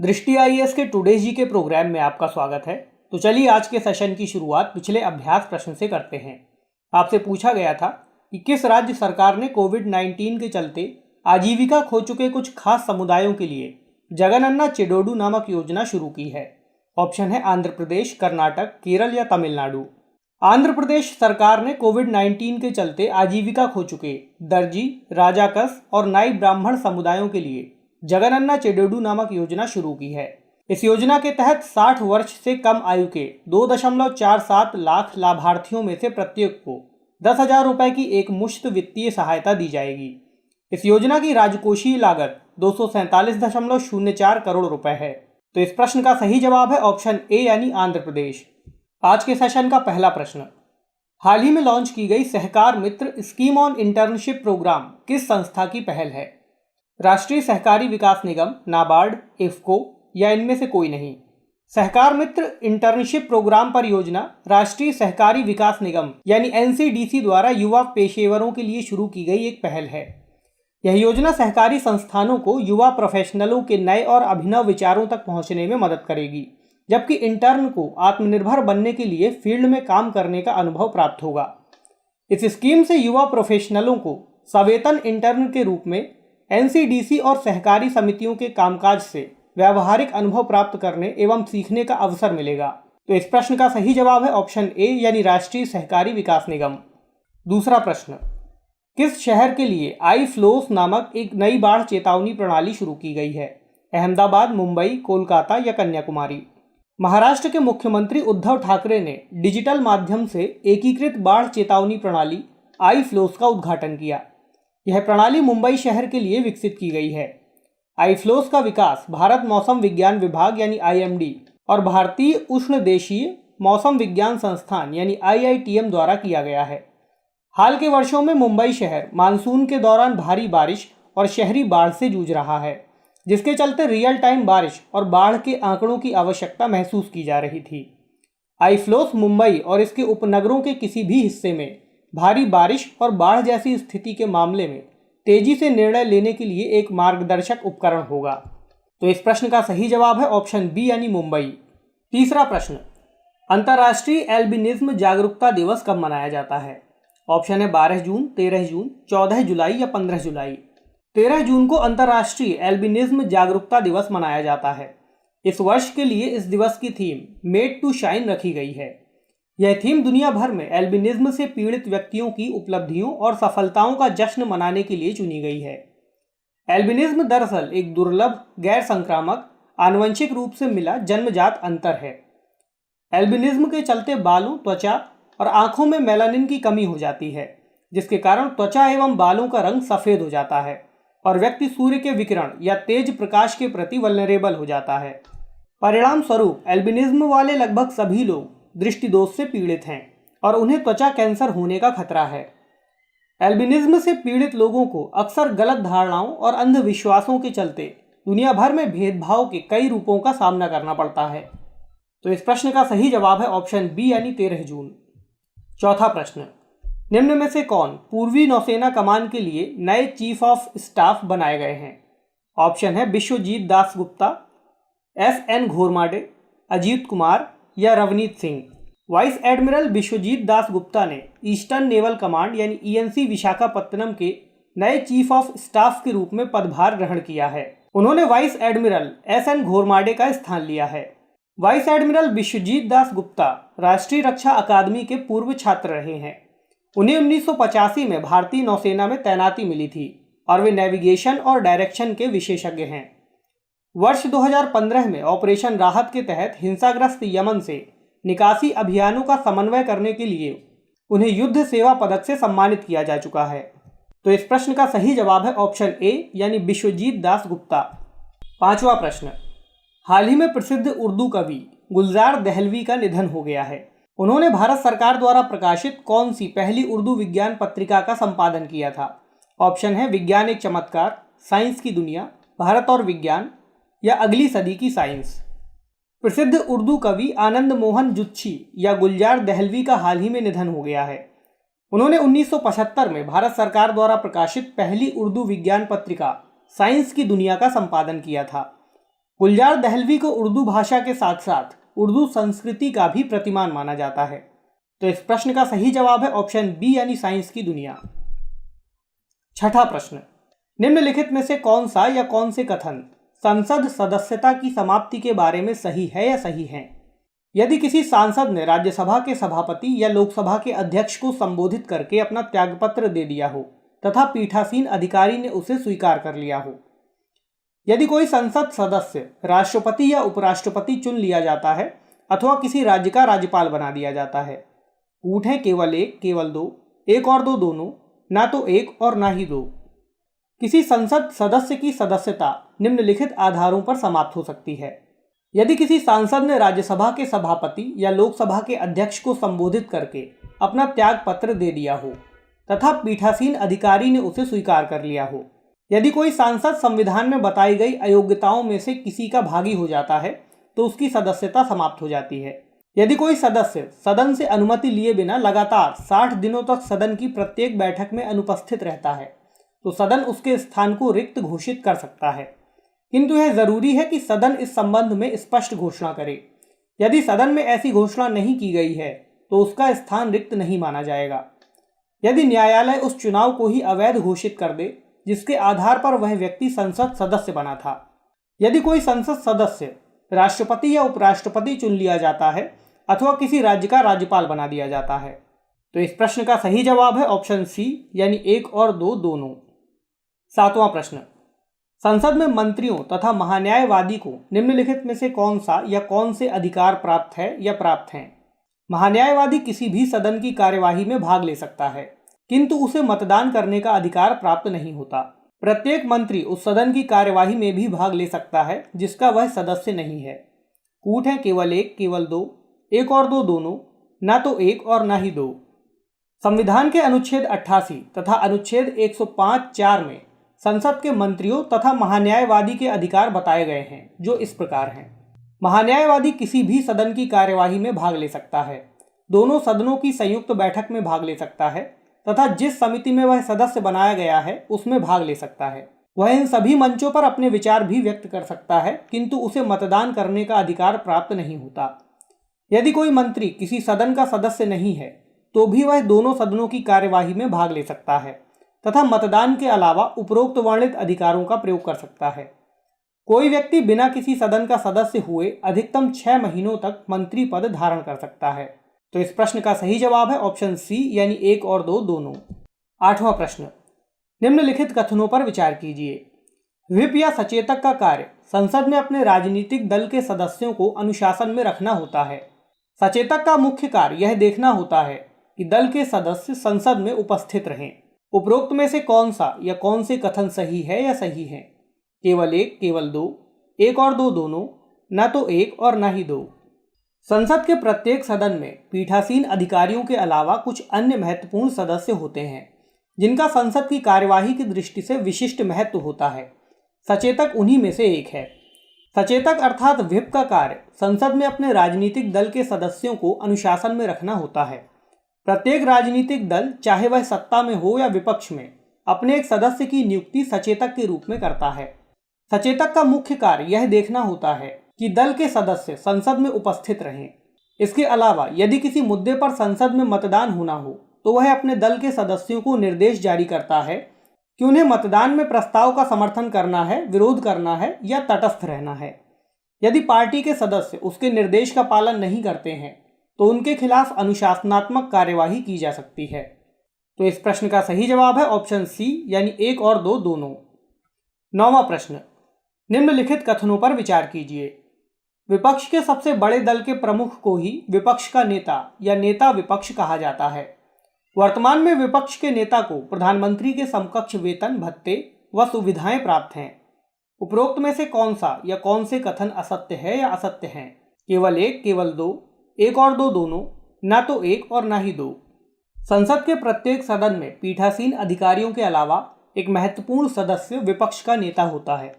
दृष्टि आईएएस के टुडे जी के प्रोग्राम में आपका स्वागत है। तो चलिए आज के सेशन की शुरुआत पिछले अभ्यास प्रश्न से करते हैं। आपसे पूछा गया था कि किस राज्य सरकार ने कोविड-19 के चलते आजीविका खो चुके कुछ खास समुदायों के लिए जगनन्ना चेडोडू नामक योजना शुरू की है। ऑप्शन है आंध्र प्रदेश, कर्नाटक, केरल या तमिलनाडु। आंध्र प्रदेश सरकार ने कोविड-19 के चलते आजीविका खो चुके दर्जी, राजाकस और नाई ब्राह्मण समुदायों के लिए जगनन्ना चेडोडू नामक योजना शुरू की है। इस योजना के तहत 60 वर्ष से कम आयु के 2.47 लाख लाभार्थियों में से प्रत्येक को 10,000 रुपए की एक मुश्त वित्तीय सहायता दी जाएगी। इस योजना की राजकोषीय लागत 247.04 करोड़ रुपए है। तो इस प्रश्न का सही जवाब है ऑप्शन ए यानी आंध्र प्रदेश। आज के सेशन का पहला प्रश्न, हाल ही में लॉन्च की गई सहकार मित्र स्कीम ऑन इंटर्नशिप प्रोग्राम किस संस्था की पहल है? राष्ट्रीय सहकारी विकास निगम, नाबार्ड, इफ्को या इनमें से कोई नहीं। सहकार मित्र इंटर्नशिप प्रोग्राम परियोजना राष्ट्रीय सहकारी विकास निगम यानी एनसीडीसी द्वारा युवा पेशेवरों के लिए शुरू की गई एक पहल है। यह योजना सहकारी संस्थानों को युवा प्रोफेशनलों के नए और अभिनव विचारों तक पहुंचने में मदद करेगी, जबकि इंटर्न को आत्मनिर्भर बनने के लिए फील्ड में काम करने का अनुभव प्राप्त होगा। इस स्कीम से युवा प्रोफेशनलों को सवेतन इंटर्न के रूप में एनसीडीसी और सहकारी समितियों के कामकाज से व्यावहारिक अनुभव प्राप्त करने एवं सीखने का अवसर मिलेगा। तो इस प्रश्न का सही जवाब है ऑप्शन ए यानी राष्ट्रीय सहकारी विकास निगम। दूसरा प्रश्न, किस शहर के लिए आई फ्लोस नामक एक नई बाढ़ चेतावनी प्रणाली शुरू की गई है? अहमदाबाद, मुंबई, कोलकाता या कन्याकुमारी? महाराष्ट्र के मुख्यमंत्री उद्धव ठाकरे ने डिजिटल माध्यम से एकीकृत बाढ़ चेतावनी प्रणाली आई फ्लोस का उद्घाटन किया। यह प्रणाली मुंबई शहर के लिए विकसित की गई है। आई फ्लोस का विकास भारत मौसम विज्ञान विभाग यानी आईएमडी और भारतीय उष्णदेशीय मौसम विज्ञान संस्थान यानी आईआईटीएम द्वारा किया गया है। हाल के वर्षों में मुंबई शहर मानसून के दौरान भारी बारिश और शहरी बाढ़ से जूझ रहा है, जिसके चलते रियल टाइम बारिश और बाढ़ के आंकड़ों की आवश्यकता महसूस की जा रही थी। आई फ्लोस मुंबई और इसके उपनगरों के किसी भी हिस्से में भारी बारिश और बाढ़ जैसी स्थिति के मामले में तेजी से निर्णय लेने के लिए एक मार्गदर्शक उपकरण होगा। तो इस प्रश्न का सही जवाब है ऑप्शन बी यानी मुंबई। तीसरा प्रश्न, अंतर्राष्ट्रीय एल्बिनिज्म जागरूकता दिवस कब मनाया जाता है? ऑप्शन है 12 जून, 13 जून, 14 जुलाई या 15 जुलाई। 13 जून को अंतर्राष्ट्रीय एल्बिनिज्म जागरूकता दिवस मनाया जाता है। इस वर्ष के लिए इस दिवस की थीम मेड टू शाइन रखी गई है। यह थीम दुनिया भर में एल्बिनिज्म से पीड़ित व्यक्तियों की उपलब्धियों और सफलताओं का जश्न मनाने के लिए चुनी गई है। एल्बिनिज्म दरअसल एक दुर्लभ, गैर संक्रामक, आनुवंशिक रूप से मिला जन्मजात अंतर है। एल्बिनिज्म के चलते बालों, त्वचा और आंखों में मेलानिन की कमी हो जाती है, जिसके कारण त्वचा एवं बालों का रंग सफेद हो जाता है और व्यक्ति सूर्य के विकिरण या तेज प्रकाश के प्रति वल्नरेबल हो जाता है। परिणाम स्वरूप एल्बिनिज्म वाले लगभग सभी लोग दृष्टि दोष से पीड़ित हैं और उन्हें त्वचा कैंसर होने का खतरा है। एल्बिनिज्म से पीड़ित लोगों को अक्सर गलत धारणाओं और अंधविश्वासों के चलते दुनिया भर में भेदभाव के कई रूपों का सामना करना पड़ता है। तो इस प्रश्न का सही जवाब है ऑप्शन बी यानी 13 जून। चौथा प्रश्न, निम्न में से कौन पूर्वी नौसेना कमान के लिए नए चीफ ऑफ स्टाफ बनाए गए हैं? ऑप्शन है विश्वजीत दास गुप्ता, एसएन घोरमाडे, अजीत कुमार या रवनीत सिंह। वाइस एडमिरल विश्वजीत दास गुप्ता ने ईस्टर्न नेवल कमांड यानी ईएनसी विशाखापत्तनम के नए चीफ ऑफ स्टाफ के रूप में पदभार ग्रहण किया है। उन्होंने वाइस एडमिरल एसएन घोरमाडे का स्थान लिया है। वाइस एडमिरल विश्वजीत दास गुप्ता राष्ट्रीय रक्षा अकादमी के पूर्व छात्र रहे हैं। उन्हें 1985 में भारतीय नौसेना में तैनाती मिली थी और वे नेविगेशन और डायरेक्शन के विशेषज्ञ हैं। वर्ष 2015 में ऑपरेशन राहत के तहत हिंसाग्रस्त यमन से निकासी अभियानों का समन्वय करने के लिए उन्हें युद्ध सेवा पदक से सम्मानित किया जा चुका है। तो इस प्रश्न का सही जवाब है ऑप्शन ए यानी विश्वजीत दास गुप्ता। पांचवा प्रश्न, हाल ही में प्रसिद्ध उर्दू कवि गुलजार दहलवी का निधन हो गया है। उन्होंने भारत सरकार द्वारा प्रकाशित कौन सी पहली उर्दू विज्ञान पत्रिका का संपादन किया था? ऑप्शन है विज्ञान एक चमत्कार, साइंस की दुनिया, भारत और विज्ञान या अगली सदी की साइंस। प्रसिद्ध उर्दू कवि आनंद मोहन जुत्शी या गुलजार दहलवी का हाल ही में निधन हो गया है। उन्होंने 1975 में भारत सरकार द्वारा प्रकाशित पहली उर्दू विज्ञान पत्रिका साइंस की दुनिया का संपादन किया था। गुलजार दहलवी को उर्दू भाषा के साथ साथ उर्दू संस्कृति का भी प्रतिमान माना जाता है। तो इस प्रश्न का सही जवाब है ऑप्शन बी यानी साइंस की दुनिया। छठा प्रश्न, निम्नलिखित में से कौन सा या कौन से कथन संसद सदस्यता की समाप्ति के बारे में सही है या सही है? यदि किसी सांसद ने राज्यसभा के सभापति या लोकसभा के अध्यक्ष को संबोधित करके अपना त्यागपत्र दे दिया हो तथा पीठासीन अधिकारी ने उसे स्वीकार कर लिया हो, यदि कोई संसद सदस्य राष्ट्रपति या उपराष्ट्रपति चुन लिया जाता है अथवा किसी राज्य का राज्यपाल बना दिया जाता है। कूट है केवल एक, केवल दो, एक और दो दोनों, ना तो एक और ना ही दो। किसी संसद सदस्य की सदस्यता निम्नलिखित आधारों पर समाप्त हो सकती है। यदि किसी सांसद ने राज्यसभा के सभापति या लोकसभा के अध्यक्ष को संबोधित करके अपना त्याग पत्र दे दिया हो तथा पीठासीन अधिकारी ने उसे स्वीकार कर लिया हो, यदि कोई सांसद संविधान में बताई गई अयोग्यताओं में से किसी का भागी हो जाता है तो उसकी सदस्यता समाप्त हो जाती है। यदि कोई सदस्य सदन से अनुमति लिए बिना लगातार 60 दिनों तक सदन की प्रत्येक बैठक में अनुपस्थित रहता है तो सदन उसके स्थान को रिक्त घोषित कर सकता है, किंतु यह जरूरी है कि सदन इस संबंध में स्पष्ट घोषणा करे। यदि सदन में ऐसी घोषणा नहीं की गई है तो उसका स्थान रिक्त नहीं माना जाएगा। यदि न्यायालय उस चुनाव को ही अवैध घोषित कर दे जिसके आधार पर वह व्यक्ति संसद सदस्य बना था। यदि कोई संसद सदस्य राष्ट्रपति या उपराष्ट्रपति चुन लिया जाता है अथवा किसी राज्य का राज्यपाल बना दिया जाता है। तो इस प्रश्न का सही जवाब है ऑप्शन सी यानी एक और दो दोनों। सातवां प्रश्न, संसद में मंत्रियों तथा महान्यायवादी को निम्नलिखित में से कौन सा या कौन से अधिकार प्राप्त है या प्राप्त हैं? महान्यायवादी किसी भी सदन की कार्यवाही में भाग ले सकता है, किंतु उसे मतदान करने का अधिकार प्राप्त नहीं होता। प्रत्येक मंत्री उस सदन की कार्यवाही में भी भाग ले सकता है जिसका वह सदस्य नहीं है। कूट है केवल एक, केवल दो, एक और दो दोनों, ना तो एक और ना ही दो। संविधान के अनुच्छेद 88 तथा अनुच्छेद 105(4) में संसद के मंत्रियों तथा महान्यायवादी के अधिकार बताए गए हैं, जो इस प्रकार हैं। महान्यायवादी किसी भी सदन की कार्यवाही में भाग ले सकता है, दोनों सदनों की संयुक्त बैठक में भाग ले सकता है तथा जिस समिति में वह सदस्य बनाया गया है उसमें भाग ले सकता है। वह इन सभी मंचों पर अपने विचार भी व्यक्त कर सकता है, किंतु उसे मतदान करने का अधिकार प्राप्त नहीं होता। यदि कोई मंत्री किसी सदन का सदस्य नहीं है तो भी वह दोनों सदनों की कार्यवाही में भाग ले सकता है तथा मतदान के अलावा उपरोक्त वर्णित अधिकारों का प्रयोग कर सकता है। कोई व्यक्ति बिना किसी सदन का सदस्य हुए अधिकतम 6 महीनों तक मंत्री पद धारण कर सकता है। तो इस प्रश्न का सही जवाब है ऑप्शन सी यानी एक और दो दोनों। आठवां प्रश्न, निम्नलिखित कथनों पर विचार कीजिए। व्हिप या सचेतक का कार्य संसद में अपने राजनीतिक दल के सदस्यों को अनुशासन में रखना होता है। सचेतक का मुख्य कार्य यह देखना होता है कि दल के सदस्य संसद में उपस्थित रहें। उपरोक्त में से कौन सा या कौन से कथन सही है या सही है? केवल एक, केवल दो, एक और दो दोनों, ना तो एक और ना ही दो। संसद के प्रत्येक सदन में पीठासीन अधिकारियों के अलावा कुछ अन्य महत्वपूर्ण सदस्य होते हैं जिनका संसद की कार्यवाही की दृष्टि से विशिष्ट महत्व होता है। सचेतक उन्हीं में से एक है। सचेतक अर्थात व्हिप का कार्य संसद में अपने राजनीतिक दल के सदस्यों को अनुशासन में रखना होता है। प्रत्येक राजनीतिक दल, चाहे वह सत्ता में हो या विपक्ष में, अपने एक सदस्य की नियुक्ति सचेतक के रूप में करता है। सचेतक का मुख्य कार्य यह देखना होता है कि दल के सदस्य संसद में उपस्थित रहें। इसके अलावा यदि किसी मुद्दे पर संसद में मतदान होना हो तो वह अपने दल के सदस्यों को निर्देश जारी करता है कि उन्हें मतदान में प्रस्ताव का समर्थन करना है, विरोध करना है या तटस्थ रहना है। यदि पार्टी के सदस्य उसके निर्देश का पालन नहीं करते हैं तो उनके खिलाफ अनुशासनात्मक कार्यवाही की जा सकती है। तो इस प्रश्न का सही जवाब है ऑप्शन सी यानी एक और दो दोनों। नौवां प्रश्न, निम्नलिखित कथनों पर विचार कीजिए। विपक्ष के सबसे बड़े दल के प्रमुख को ही विपक्ष का नेता या नेता विपक्ष कहा जाता है। वर्तमान में विपक्ष के नेता को प्रधानमंत्री के समकक्ष वेतन, भत्ते व सुविधाएं प्राप्त हैं। उपरोक्त में से कौन सा या कौन से कथन असत्य है या असत्य हैं? केवल एक, केवल दो, एक और दो दोनों, ना तो एक और ना ही दो। संसद के प्रत्येक सदन में पीठासीन अधिकारियों के अलावा एक महत्वपूर्ण सदस्य विपक्ष का नेता होता है।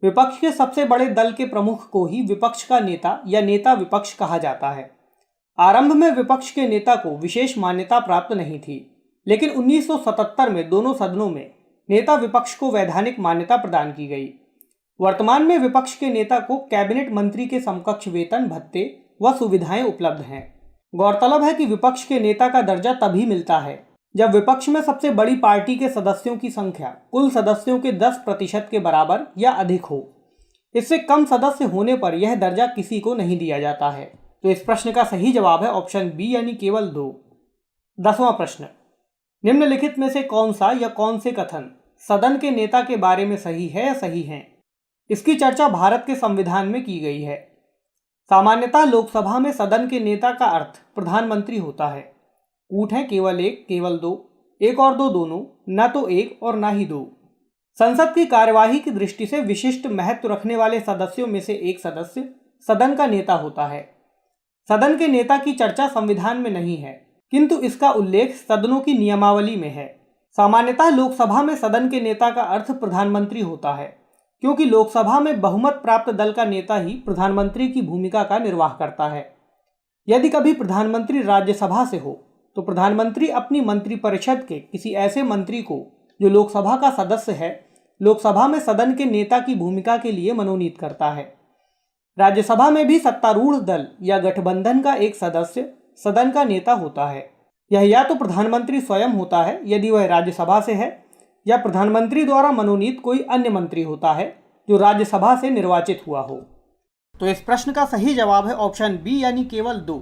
विपक्ष के सबसे बड़े दल के प्रमुख को ही विपक्ष का नेता या नेता विपक्ष कहा जाता है। आरंभ में विपक्ष के नेता को विशेष मान्यता प्राप्त नहीं थी, लेकिन 1977 में दोनों सदनों में नेता विपक्ष को वैधानिक मान्यता प्रदान की गई। वर्तमान में विपक्ष के नेता को कैबिनेट मंत्री के समकक्ष वेतन, भत्ते व सुविधाएं उपलब्ध हैं। गौरतलब है कि विपक्ष के नेता का दर्जा तभी मिलता है जब विपक्ष में सबसे बड़ी पार्टी के सदस्यों की संख्या कुल सदस्यों के 10% के बराबर या अधिक हो। इससे कम सदस्य होने पर यह दर्जा किसी को नहीं दिया जाता है। तो इस प्रश्न का सही जवाब है ऑप्शन बी यानी केवल 2। 10वां प्रश्न, निम्नलिखित में से कौन सा या कौन से कथन सदन के नेता के बारे में सही है या सही है? इसकी चर्चा भारत के संविधान में की गई है। सामान्यतः लोकसभा में सदन के नेता का अर्थ प्रधानमंत्री होता है। कूट है केवल एक, केवल दो, एक और दो दोनों, न तो एक और न ही दो। संसद की कार्यवाही की दृष्टि से विशिष्ट महत्व रखने वाले सदस्यों में से एक सदस्य सदन का नेता होता है। सदन के नेता की चर्चा संविधान में नहीं है, किंतु इसका उल्लेख सदनों की नियमावली में है। सामान्यतः लोकसभा में सदन के नेता का अर्थ प्रधानमंत्री होता है, क्योंकि लोकसभा में बहुमत प्राप्त दल का नेता ही प्रधानमंत्री की भूमिका का निर्वाह करता है। यदि कभी प्रधानमंत्री राज्यसभा से हो तो प्रधानमंत्री अपनी मंत्रिपरिषद के किसी ऐसे मंत्री को जो लोकसभा का सदस्य है, लोकसभा में सदन के नेता की भूमिका के लिए मनोनीत करता है। राज्यसभा में भी सत्तारूढ़ दल या गठबंधन का एक सदस्य सदन का नेता होता है। यह या तो प्रधानमंत्री स्वयं होता है यदि वह राज्यसभा से है, या प्रधानमंत्री द्वारा मनोनीत कोई अन्य मंत्री होता है जो राज्यसभा से निर्वाचित हुआ हो। तो इस प्रश्न का सही जवाब है ऑप्शन बी यानी केवल 2।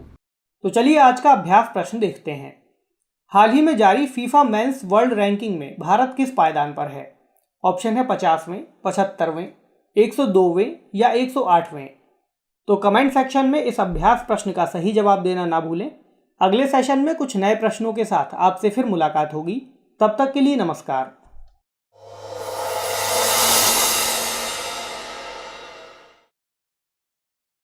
तो चलिए आज का अभ्यास प्रश्न देखते हैं। हाल ही में जारी फीफा मेंस वर्ल्ड रैंकिंग में भारत किस पायदान पर है? ऑप्शन है 50वें, 75वें, 102वें या 108वें। तो कमेंट सेक्शन में इस अभ्यास प्रश्न का सही जवाब देना ना भूलें। अगले सेशन में कुछ नए प्रश्नों के साथ आपसे फिर मुलाकात होगी। तब तक के लिए नमस्कार।